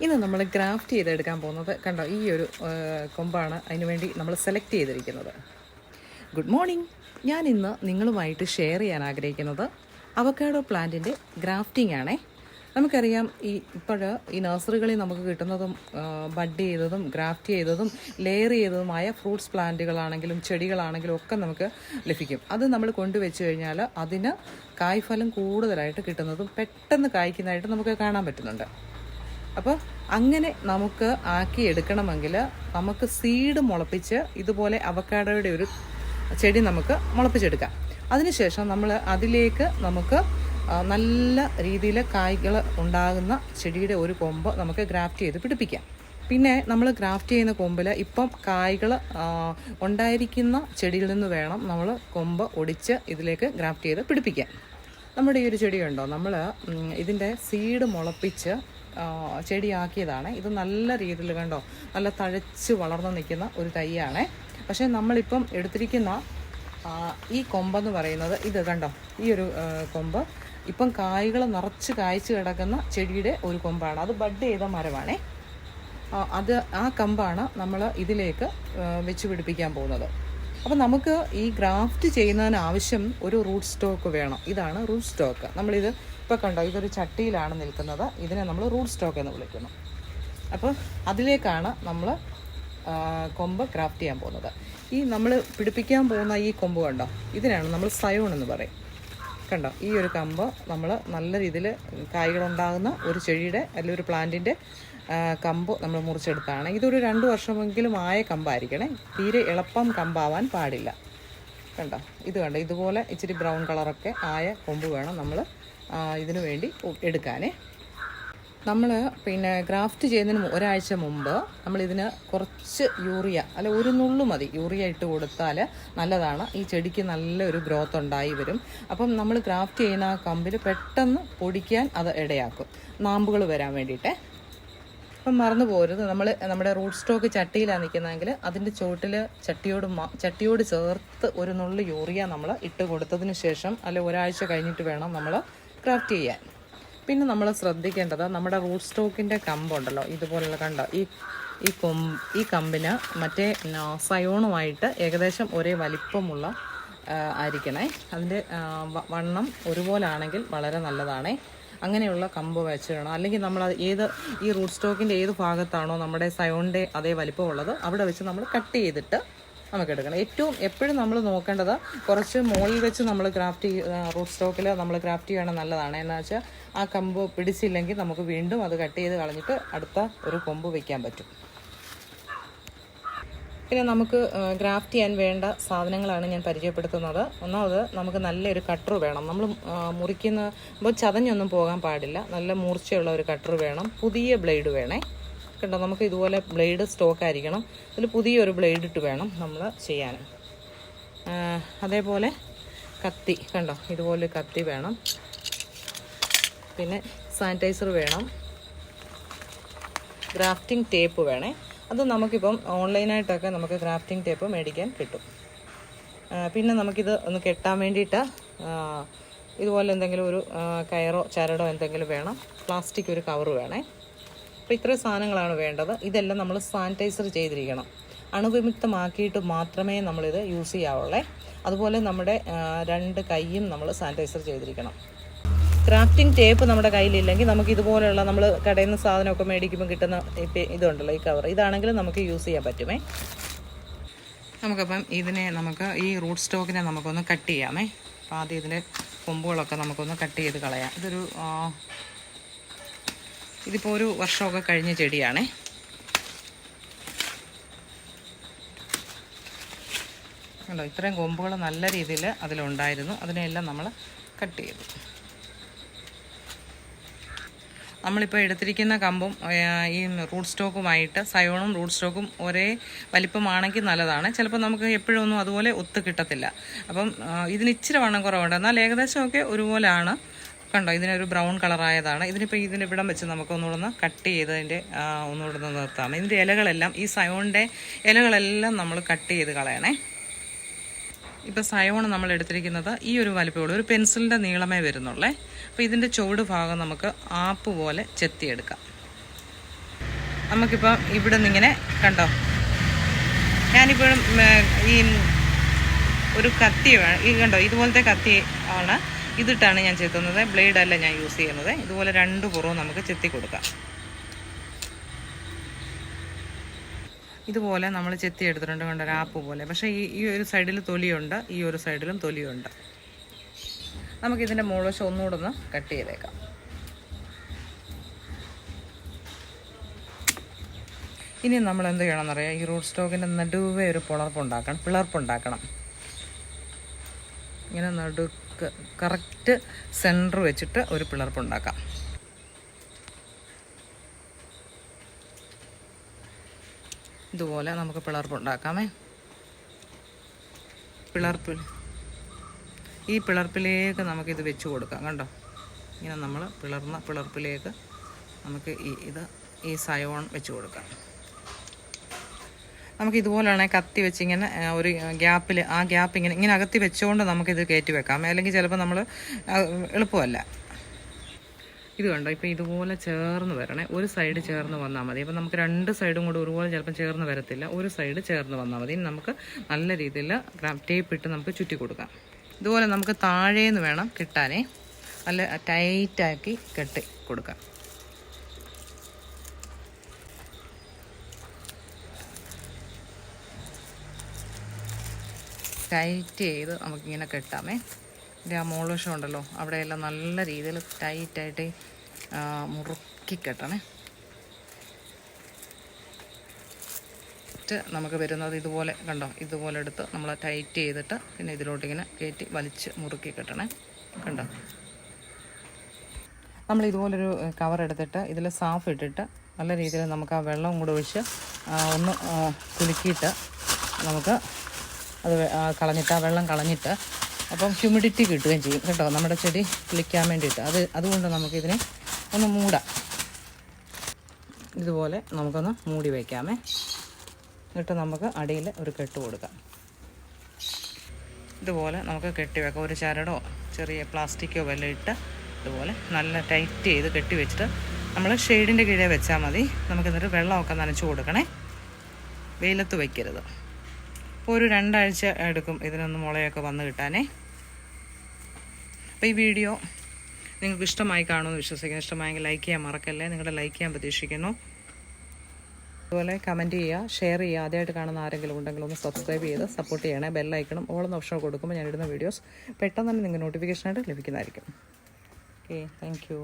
ഇന്ന് നമ്മൾ ഗ്രാഫ്റ്റ് ചെയ്തെടുക്കാൻ പോകുന്നത് കണ്ടോ, ഈ ഒരു കൊമ്പാണ് അതിനുവേണ്ടി നമ്മൾ സെലക്ട് ചെയ്തിരിക്കുന്നത്. Good morning. ഞാൻ ഇന്ന് നിങ്ങളുമായിട്ട് ഷെയർ ചെയ്യാൻ ആഗ്രഹിക്കുന്നത് അവക്കാഡോ പ്ലാന്റിൻ്റെ ഗ്രാഫ്റ്റിംഗ് ആണേ. നമുക്കറിയാം ഈ നഴ്സറികളിൽ നമുക്ക് കിട്ടുന്നതും ബഡ് ചെയ്തതും ഗ്രാഫ്റ്റ് ചെയ്തതും ലെയർ ചെയ്തതുമായ ഫ്രൂട്ട്സ് പ്ലാന്റുകളാണെങ്കിലും ചെടികളാണെങ്കിലും ഒക്കെ നമുക്ക് ലഭിക്കും. അത് നമ്മൾ കൊണ്ടുവച്ച് കഴിഞ്ഞാൽ അതിന് കായ്ഫലം കൂടുതലായിട്ട് കിട്ടുന്നതും പെട്ടെന്ന് കായ്ക്കുന്നതായിട്ട് നമുക്ക് കാണാൻ പറ്റുന്നുണ്ട്. അപ്പോൾ അങ്ങനെ നമുക്ക് ആക്കിയെടുക്കണമെങ്കിൽ നമുക്ക് സീഡ് മുളപ്പിച്ച് ഇതുപോലെ അവക്കാഡോയുടെ ഒരു ചെടി നമുക്ക് മുളപ്പിച്ചെടുക്കാം. അതിനുശേഷം നമ്മൾ അതിലേക്ക് നമുക്ക് നല്ല രീതിയിൽ കായ്കൾ ഉണ്ടാകുന്ന ചെടിയുടെ ഒരു കൊമ്പ് നമുക്ക് ഗ്രാഫ്റ്റ് ചെയ്ത് പിടിപ്പിക്കാം. പിന്നെ നമ്മൾ ഗ്രാഫ്റ്റ് ചെയ്യുന്ന കൊമ്പിൽ ഇപ്പം കായ്കൾ ഉണ്ടായിരിക്കുന്ന ചെടിയിൽ നിന്ന് വേണം നമ്മൾ കൊമ്പ് ഒടിച്ച് ഇതിലേക്ക് ഗ്രാഫ്റ്റ് ചെയ്ത് പിടിപ്പിക്കാൻ. നമ്മുടെ ഈ ഒരു ചെടിയുണ്ടോ, നമ്മൾ ഇതിൻ്റെ സീഡ് മുളപ്പിച്ച് ചെടിയാക്കിയതാണ്. ഇത് നല്ല രീതിയിൽ കണ്ടോ, നല്ല തഴച്ച് വളർന്നു നിൽക്കുന്ന ഒരു തൈയാണ്. പക്ഷേ നമ്മളിപ്പം എടുത്തിരിക്കുന്ന ഈ കൊമ്പെന്ന് പറയുന്നത് ഇത് കണ്ടോ, ഈ ഒരു കൊമ്പ് ഇപ്പം കായ്കൾ നിറച്ച് കായ്ച്ച് കിടക്കുന്ന ചെടിയുടെ ഒരു കൊമ്പാണ്. അത് ബഡ് ചെയ്ത മരമാണേ. ആ കമ്പാണ് നമ്മൾ ഇതിലേക്ക് വെച്ച് പിടിപ്പിക്കാൻ പോകുന്നത്. അപ്പം നമുക്ക് ഈ ഗ്രാഫ്റ്റ് ചെയ്യുന്നതിന് ആവശ്യം ഒരു റൂട്ട് സ്റ്റോക്ക് വേണം. ഇതാണ് റൂട്ട് സ്റ്റോക്ക്. നമ്മളിത് ഇപ്പോൾ കണ്ടോ, ഇതൊരു ചട്ടിയിലാണ് നിൽക്കുന്നത്. ഇതിനെ നമ്മൾ റൂട്ട് സ്റ്റോക്ക് എന്ന് വിളിക്കുന്നു. അപ്പോൾ അതിലേക്കാണ് നമ്മൾ കൊമ്പ് ഗ്രാഫ്റ്റ് ചെയ്യാൻ പോകുന്നത്. ഈ നമ്മൾ പിടിപ്പിക്കാൻ പോകുന്ന ഈ കൊമ്പ് കണ്ടോ, ഇതിനാണ് നമ്മൾ സയോൺ എന്ന് പറയും. കണ്ടോ, ഈ ഒരു കമ്പ് നമ്മൾ നല്ല രീതിയിൽ കായ്കളുണ്ടാകുന്ന ഒരു ചെടിയുടെ അല്ലെങ്കിൽ ഒരു പ്ലാന്റിൻ്റെ കമ്പ് നമ്മൾ മുറിച്ചെടുത്താണ്. ഇതൊരു 2 വർഷമെങ്കിലും ആയ കമ്പായിരിക്കണേ. തീരെ എളുപ്പം കമ്പാവാൻ പാടില്ല. കണ്ടോ, ഇത് കണ്ടോ, ഇതുപോലെ ഇച്ചിരി ബ്രൗൺ കളറൊക്കെ ആയ കൊമ്പ് വേണം നമ്മൾ ഇതിനു വേണ്ടി എടുക്കാനേ. നമ്മൾ പിന്നെ ഗ്രാഫ്റ്റ് ചെയ്യുന്നതിന് ഒരാഴ്ച മുമ്പ് നമ്മളിതിന് കുറച്ച് യൂറിയ അല്ല ഒരു നുള്ളു മതി യൂറിയ ഇട്ട് കൊടുത്താൽ നല്ലതാണ്. ഈ ചെടിക്ക് നല്ലൊരു ഗ്രോത്ത് ഉണ്ടായി വരും. അപ്പം നമ്മൾ ഗ്രാഫ്റ്റ് ചെയ്യുന്ന ആ കമ്പിൽ പെട്ടെന്ന് പൊടിക്കാൻ അത് ഇടയാക്കും, നാമ്പുകൾ വരാൻ വേണ്ടിയിട്ട്. അപ്പം മറന്നു പോരുത്, നമ്മുടെ റൂട്ട് സ്റ്റോക്ക് ചട്ടിയിലാണ് നിൽക്കുന്നതെങ്കിൽ അതിൻ്റെ ചുവട്ടിൽ ചട്ടിയോട് ചേർത്ത് ഒരു നുള്ളു യൂറിയ നമ്മൾ ഇട്ട് കൊടുത്തതിന് ശേഷം അല്ലെ ഒരാഴ്ച കഴിഞ്ഞിട്ട് വേണം നമ്മൾ ക്രാഫ്റ്റ് ചെയ്യാൻ. പിന്നെ നമ്മൾ ശ്രദ്ധിക്കേണ്ടത് നമ്മുടെ റൂട്ട് സ്റ്റോക്കിൻ്റെ കമ്പുണ്ടല്ലോ, ഇതുപോലുള്ള കണ്ടോ, ഈ കമ്പിന് മറ്റേ സയോണുമായിട്ട് ഏകദേശം ഒരേ വലിപ്പമുള്ള ആയിരിക്കണേ. അതിൻ്റെ വണ്ണം ഒരുപോലെ ആണെങ്കിൽ വളരെ നല്ലതാണേ. അങ്ങനെയുള്ള കമ്പ് വെച്ചിടണം. അല്ലെങ്കിൽ നമ്മൾ ഈ റൂട്ട് സ്റ്റോക്കിൻ്റെ ഏത് ഭാഗത്താണോ നമ്മുടെ സയോണിൻ്റെ അതേ വലിപ്പമുള്ളത് അവിടെ വെച്ച് നമ്മൾ കട്ട് ചെയ്തിട്ട് നമുക്ക് എടുക്കണം. എപ്പോഴും നമ്മൾ നോക്കേണ്ടത് കുറച്ച് മുകളിൽ വെച്ച് നമ്മൾ റൂട്ട് സ്റ്റോക്കിൽ നമ്മൾ ഗ്രാഫ്റ്റ് ചെയ്യണം നല്ലതാണ്. എന്ന് വെച്ചാൽ ആ കമ്പ് പിടിച്ചില്ലെങ്കിൽ നമുക്ക് വീണ്ടും അത് കട്ട് ചെയ്ത് കളഞ്ഞിട്ട് അടുത്ത ഒരു കൊമ്പ് വയ്ക്കാൻ പറ്റും. പിന്നെ നമുക്ക് ഗ്രാഫ്റ്റ് ചെയ്യാൻ വേണ്ട സാധനങ്ങളാണ് ഞാൻ പരിചയപ്പെടുത്തുന്നത്. ഒന്നാമത് നമുക്ക് നല്ലൊരു കട്ടർ വേണം. നമ്മൾ മുറിക്കുമ്പോൾ ചതഞ്ഞൊന്നും പോകാൻ പാടില്ല. നല്ല മൂർച്ചയുള്ള ഒരു കട്ടർ വേണം. പുതിയ ബ്ലേഡ് വേണേ. കണ്ടോ, നമുക്ക് ഇതുപോലെ ബ്ലേഡ് സ്റ്റോക്ക് ആയിരിക്കണം. അതിൽ പുതിയൊരു ബ്ലേഡ് ഇട്ട് വേണം നമ്മൾ ചെയ്യാൻ. അതേപോലെ കത്തി കണ്ടോ, ഇതുപോലെ കത്തി വേണം. പിന്നെ സാനിറ്റൈസർ വേണം. ഗ്രാഫ്റ്റിംഗ് ടേപ്പ് വേണേ. അത് നമുക്കിപ്പം ഓൺലൈനായിട്ടൊക്കെ നമുക്ക് ഗ്രാഫ്റ്റിംഗ് ടേപ്പ് മേടിക്കാൻ കിട്ടും. പിന്നെ നമുക്കിത് ഒന്ന് കെട്ടാൻ വേണ്ടിയിട്ട് ഇതുപോലെ എന്തെങ്കിലും ഒരു കയറോ ചരടോ എന്തെങ്കിലും വേണം. പ്ലാസ്റ്റിക് ഒരു കവർ വേണേ. അപ്പോൾ ഇത്രയും സാധനങ്ങളാണ് വേണ്ടത്. ഇതെല്ലാം നമ്മൾ സാനിറ്റൈസർ ചെയ്തിരിക്കണം. അണുവിമുക്തമാക്കിയിട്ട് മാത്രമേ നമ്മളിത് യൂസ് ചെയ്യാവുള്ളേ. അതുപോലെ നമ്മുടെ 2 കൈയും നമ്മൾ സാനിറ്റൈസർ ചെയ്തിരിക്കണം. ക്രാഫ്റ്റിംഗ് ടേപ്പ് നമ്മുടെ കയ്യിലില്ലെങ്കിൽ നമുക്ക് ഇതുപോലെയുള്ള നമ്മൾ കടയിൽ നിന്ന് സാധനമൊക്കെ മേടിക്കുമ്പോൾ കിട്ടുന്ന ഇതുണ്ടല്ലോ, ഈ കവർ, ഇതാണെങ്കിലും നമുക്ക് യൂസ് ചെയ്യാൻ പറ്റുമേ. നമുക്കപ്പം ഈ റൂട്ട് സ്റ്റോക്കിനെ നമുക്കൊന്ന് കട്ട് ചെയ്യാമേ. അപ്പോൾ ആദ്യം ഇതിൻ്റെ കൊമ്പുകളൊക്കെ നമുക്കൊന്ന് കട്ട് ചെയ്ത് കളയാം. ഇതിപ്പോൾ ഒരു വർഷമൊക്കെ കഴിഞ്ഞ ചെടിയാണേ. കണ്ടോ, ഇത്രയും കൊമ്പുകൾ നല്ല രീതിയിൽ അതിലുണ്ടായിരുന്നു. അതിനെല്ലാം നമ്മൾ കട്ട് ചെയ്തു. നമ്മളിപ്പോൾ എടുത്തിരിക്കുന്ന കമ്പും ഈ റൂട്ട് സ്റ്റോക്കുമായിട്ട് സയോണും റൂട്ട് സ്റ്റോക്കും ഒരേ വലിപ്പമാണെങ്കിൽ നല്ലതാണ്. ചിലപ്പോൾ നമുക്ക് എപ്പോഴൊന്നും അതുപോലെ ഒത്ത് കിട്ടത്തില്ല. അപ്പം ഇതിന് ഇച്ചിരി വണ്ണം കുറവുണ്ട്, എന്നാൽ ഏകദേശമൊക്കെ ഒരുപോലെയാണ്. കണ്ടോ, ഇതിനൊരു ബ്രൗൺ കളറായതാണ്. ഇതിനിവിടം വെച്ച് നമുക്ക് ഒന്നുകൂടെ കട്ട് ചെയ്തതിൻ്റെ ഒന്നുകൂടെ നിർത്താം. ഇതിൻ്റെ ഇലകളെല്ലാം, ഈ സയോണിൻ്റെ ഇലകളെല്ലാം നമ്മൾ കട്ട് ചെയ്ത് കളയണേ. ഇപ്പോൾ സയോൺ നമ്മൾ എടുത്തിരിക്കുന്നത് ഈ ഒരു വലിപ്പമുള്ള ഒരു പെൻസിലിൻ്റെ നീളമേ വരുന്നുള്ളേ. അപ്പോൾ ഇതിൻ്റെ ചുവട് ഭാഗം നമുക്ക് ആപ്പ് പോലെ ചെത്തിയെടുക്കാം. നമുക്കിപ്പം ഇവിടെ നിന്ന് ഇങ്ങനെ കണ്ടോ, ഞാനിപ്പോഴും ഈ ഒരു കത്തി ഈ കണ്ടോ ഇതുപോലത്തെ കത്തി ആണ് ഇതിട്ടാണ് ഞാൻ ചെത്തുന്നത്. ബ്ലേഡല്ല ഞാൻ യൂസ് ചെയ്യുന്നത്. ഇതുപോലെ രണ്ട് പുറവും നമുക്ക് ചെത്തി കൊടുക്കാം. ഇതുപോലെ നമ്മൾ ചെത്തി എടുത്തിട്ടുണ്ട്, കണ്ടോ, രാപ്പ് പോലെ. പക്ഷേ ഈ ഒരു സൈഡിൽ തൊലിയുണ്ട്, ഈ ഒരു സൈഡിലും തൊലിയുണ്ട്. നമുക്കിതിൻ്റെ മുകൾവശം ഒന്നുകൂടെ ഒന്ന് കട്ട് ചെയ്തേക്കാം. ഇനി നമ്മൾ എന്ത് ചെയ്യണമെന്നറിയാം, ഈ റൂട്ട് സ്റ്റോക്കിൻ്റെ നടുവേ ഒരു പിളർപ്പുണ്ടാക്കണം. ഇങ്ങനെ നടുക്ക് കറക്റ്റ് സെൻറ്റർ വെച്ചിട്ട് ഒരു പിളർപ്പുണ്ടാക്കാം. ഇതുപോലെ നമുക്ക് പിളർപ്പുണ്ടാക്കാമേ. ഈ പിളർപ്പിലേക്ക് നമുക്കിത് വെച്ച് കൊടുക്കാം. കണ്ടോ, ഇങ്ങനെ നമ്മൾ പിളർപ്പിലേക്ക് നമുക്ക് ഈ സയോൺ വെച്ച് കൊടുക്കാം. നമുക്ക് ഇതുപോലെയാണെങ്കിൽ കത്തി വെച്ച് ഇങ്ങനെ ഒരു ഗ്യാപ്പിൽ ആ ഗ്യാപ്പ് ഇങ്ങനെ അകത്തി വെച്ചുകൊണ്ട് നമുക്കിത് കയറ്റി വെക്കാം. അല്ലെങ്കിൽ ചിലപ്പോൾ നമ്മൾ എളുപ്പമല്ല. ഇത് കണ്ടോ, ഇപ്പോൾ ഇതുപോലെ ചേർന്ന് വരണേ. ഒരു സൈഡ് ചേർന്ന് വന്നാൽ മതി. അപ്പോൾ നമുക്ക് രണ്ട് സൈഡും കൂടി ഒരുപോലെ ചിലപ്പം ചേർന്ന് വരത്തില്ല. ഒരു സൈഡ് ചേർന്ന് വന്നാൽ മതി. ഇനി നമുക്ക് നല്ല രീതിയിൽ ടേപ്പ് ഇട്ട് നമുക്ക് ചുറ്റി കൊടുക്കാം. ഇതുപോലെ നമുക്ക് താഴേന്ന് വേണം കിട്ടാനേ. നല്ല ടൈറ്റാക്കി കെട്ടി കൊടുക്കാം. ടൈറ്റ് ചെയ്ത് നമുക്കിങ്ങനെ കെട്ടാമേ. ഇതിൻ്റെ ആ മുകൾവശം ഉണ്ടല്ലോ, അവിടെയെല്ലാം നല്ല രീതിയിൽ ടൈറ്റായിട്ട് മുറുക്കി കെട്ടണേ. നമുക്ക് വരുന്നത് ഇതുപോലെ കണ്ടോ, ഇതുപോലെ എടുത്ത് നമ്മൾ ടൈറ്റ് ചെയ്തിട്ട് പിന്നെ ഇതിലോട്ടിങ്ങനെ കയറ്റി വലിച്ച് മുറുക്കി കെട്ടണേ. കണ്ടോ, നമ്മൾ ഇതുപോലൊരു കവർ എടുത്തിട്ട് ഇതിൽ സാഫ് ഇട്ടിട്ട് നല്ല രീതിയിൽ നമുക്ക് ആ വെള്ളം കൂടെ ഒഴിച്ച് ഒന്ന് കുലുക്കിയിട്ട് നമുക്ക് അത് കളഞ്ഞിട്ട് ആ വെള്ളം കളഞ്ഞിട്ട് അപ്പം ഹ്യൂമിഡിറ്റി കിട്ടുകയും ചെയ്യും കേട്ടോ, നമ്മുടെ ചെടി കിളിക്കാൻ വേണ്ടിയിട്ട്. അതുകൊണ്ട് നമുക്കിതിനെ ഒന്ന് മൂടാം. ഇതുപോലെ നമുക്കൊന്ന് മൂടി വയ്ക്കാമേ. എന്നിട്ട് നമുക്ക് അടിയിൽ ഒരു കെട്ട് കൊടുക്കാം. ഇതുപോലെ നമുക്ക് കെട്ടി വെക്കാം. ഒരു ചരടോ ചെറിയ പ്ലാസ്റ്റിക്കോ വല്ലതും ഇട്ട് ഇതുപോലെ നല്ല ടൈറ്റ് ചെയ്ത് കെട്ടി വെച്ചിട്ട് നമ്മൾ ഷെയ്ഡിൻ്റെ കീഴെ വെച്ചാൽ മതി. നമുക്കെന്നിട്ട് വെള്ളമൊക്കെ നനച്ച് കൊടുക്കണേ. വെയിലത്ത് വയ്ക്കരുത്. അപ്പോൾ ഒരു 2 ആഴ്ച എടുക്കും ഇതിനൊന്ന് മുളയൊക്കെ വന്ന് കിട്ടാനേ. അപ്പോൾ ഈ വീഡിയോ നിങ്ങൾക്ക് ഇഷ്ടമായി കാണുമെന്ന് വിശ്വസിക്കുന്നു. ഇഷ്ടമായെങ്കിൽ ലൈക്ക് ചെയ്യാൻ മറക്കല്ലേ. നിങ്ങളുടെ ലൈക്ക് ചെയ്യാൻ പ്രതീക്ഷിക്കുന്നു. അതുപോലെ കമൻറ്റ് ചെയ്യുക, ഷെയർ ചെയ്യുക. ആദ്യമായിട്ട് കാണുന്ന ആരെങ്കിലും ഉണ്ടെങ്കിൽ ഒന്ന് സബ്സ്ക്രൈബ് ചെയ്ത് സപ്പോർട്ട് ചെയ്യണേ. ബെല്ലൈക്കണം ഓളെന്ന ഓപ്ഷൻ കൊടുക്കുമ്പോൾ ഞാനിടുന്ന വീഡിയോസ് പെട്ടെന്ന് തന്നെ നിങ്ങൾക്ക് നോട്ടിഫിക്കേഷനായിട്ട് ലഭിക്കുന്നതായിരിക്കും. Okay, thank you.